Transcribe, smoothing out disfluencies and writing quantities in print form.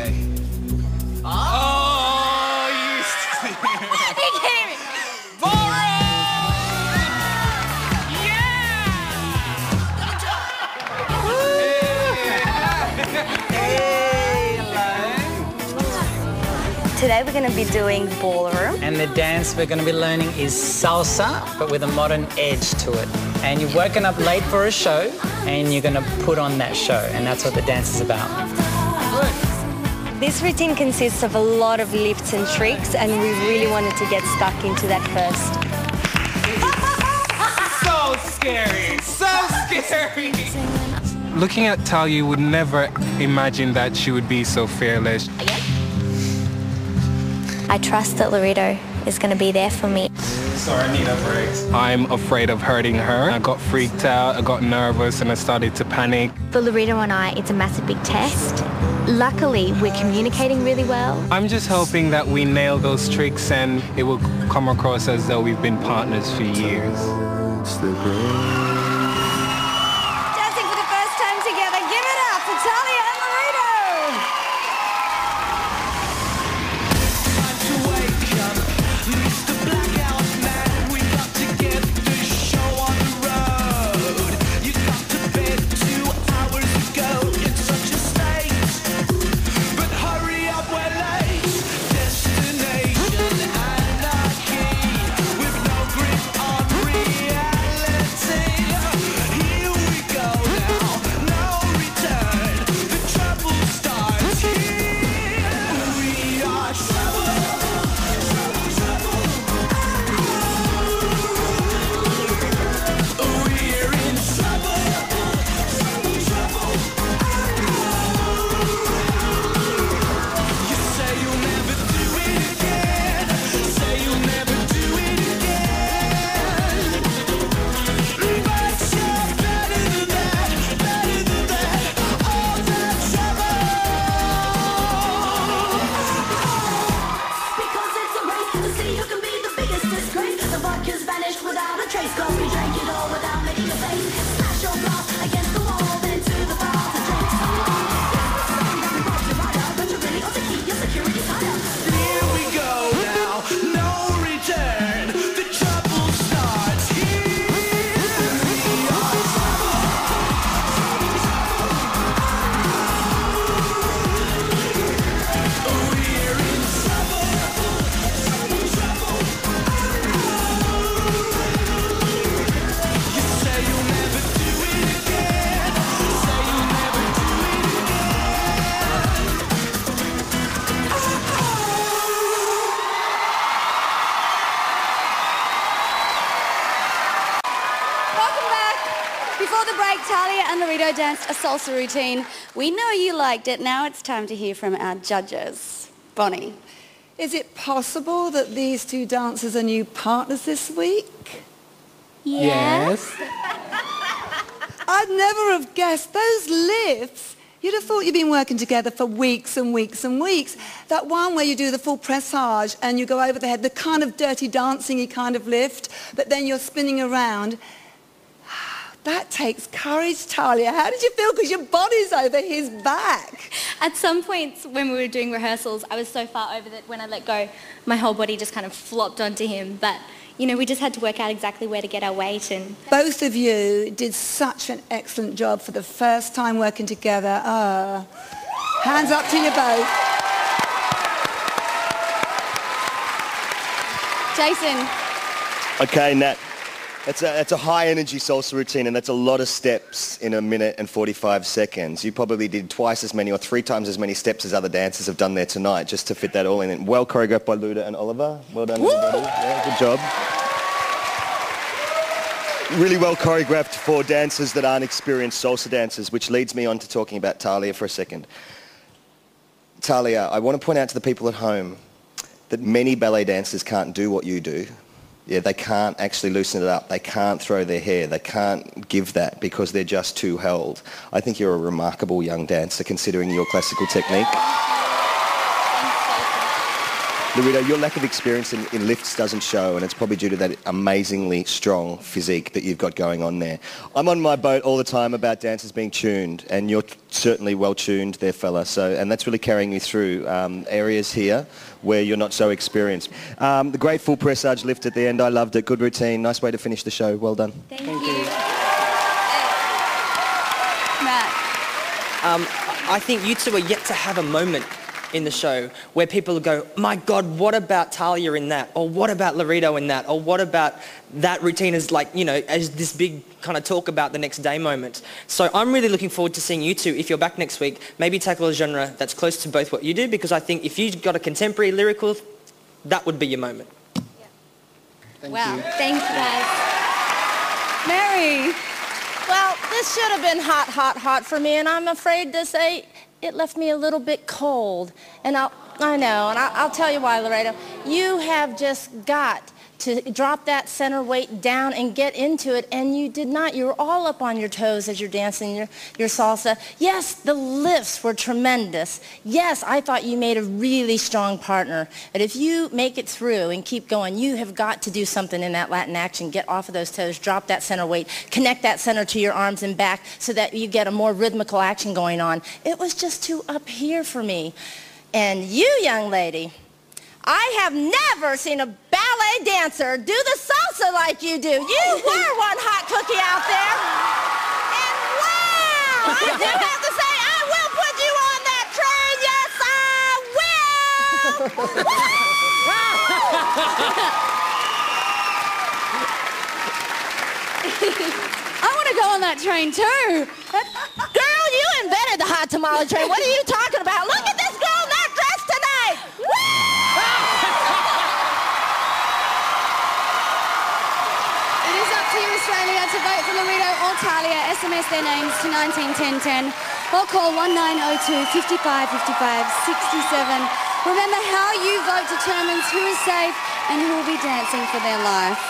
Okay. Oh, you He came in. Today we're going to be doing ballroom. And the dance we're going to be learning is salsa, but with a modern edge to it. And you've woken up late for a show, and you're going to put on that show, and that's what the dance is about. This routine consists of a lot of lifts and tricks, and we really wanted to get stuck into that first. So scary, so scary. Looking at Tal, you would never imagine that she would be so fearless. I trust that Loredo is going to be there for me. Sorry, I need a break. I'm afraid of hurting her. I got freaked out, I got nervous, and I started to panic. For Loredo and I, it's a massive big test. Luckily, we're communicating really well. I'm just hoping that we nail those tricks and it will come across as though we've been partners for years. Dancing for the first time together. Give it up for T-aliaL and Loredo. Before the break, T-aliaL and Loredo danced a salsa routine. We know you liked it. Now it's time to hear from our judges. Bonnie. Is it possible that these two dancers are new partners this week? Yes. I'd never have guessed. Those lifts, you'd have thought you'd been working together for weeks and weeks and weeks. That one where you do the full pressage and you go over the head, the kind of dirty dancing-y kind of lift, but then you're spinning around. That takes courage, T-aliaL. How did you feel? Because your body's over his back. At some points when we were doing rehearsals, I was so far over that when I let go, my whole body just kind of flopped onto him. But, you know, we just had to work out exactly where to get our weight. And both of you did such an excellent job for the first time working together. Hands up to you both. Jason. Okay, Nat. That's a high-energy salsa routine, and that's a lot of steps in 1 minute and 45 seconds. You probably did twice as many or 3 times as many steps as other dancers have done there tonight, just to fit that all in. Well choreographed by Luda and Oliver. Well done, everybody. Yeah, good job. Really well choreographed for dancers that aren't experienced salsa dancers, which leads me on to talking about T-aliaL for a second. T-aliaL, I want to point out to the people at home that many ballet dancers can't do what you do. Yeah, they can't actually loosen it up. They can't throw their hair. They can't give that because they're just too held. I think you're a remarkable young dancer considering your classical technique. Loredo, your lack of experience in lifts doesn't show, and it's probably due to that amazingly strong physique that you've got going on there. I'm on my boat all the time about dancers being tuned, and you're certainly well tuned there, fella. So, and that's really carrying you through areas here where you're not so experienced. The great full pressage lift at the end, I loved it. Good routine. Nice way to finish the show. Well done. Thank you. Matt. I think you two are yet to have a moment in the show where people go, my God, what about Talia in that? Or what about Loredo in that? Or what about that routine as like, you know, as this big kind of talk about the next day moment. So I'm really looking forward to seeing you two, if you're back next week, maybe tackle a genre that's close to both what you do, because I think if you've got a contemporary lyrical, that would be your moment. Wow. Thanks, guys. Mary. Well, this should have been hot, hot, hot for me, and I'm afraid to say it left me a little bit cold. And I'll tell you why, Loredo. You have just got to drop that center weight down and get into it, and you did not. You were all up on your toes as you're dancing your salsa. Yes, the lifts were tremendous. Yes, I thought you made a really strong partner. But if you make it through and keep going, you have got to do something in that Latin action. Get off of those toes, drop that center weight, connect that center to your arms and back so that you get a more rhythmical action going on. It was just too up here for me. And you, young lady, I have never seen a ballet dancer do the salsa like you do. You were one hot cookie out there. And wow, I do have to say, I will put you on that train. Yes, I will. I want to go on that train too. Girl, you invented the hot tamale train. What are you talking about? Look at this girl in that dress tonight. It is up to you, Australia, to vote for Loredo or Talia. SMS their names to 191010 or call 1902 55 55 67. Remember, how you vote determines who is safe and who will be dancing for their life.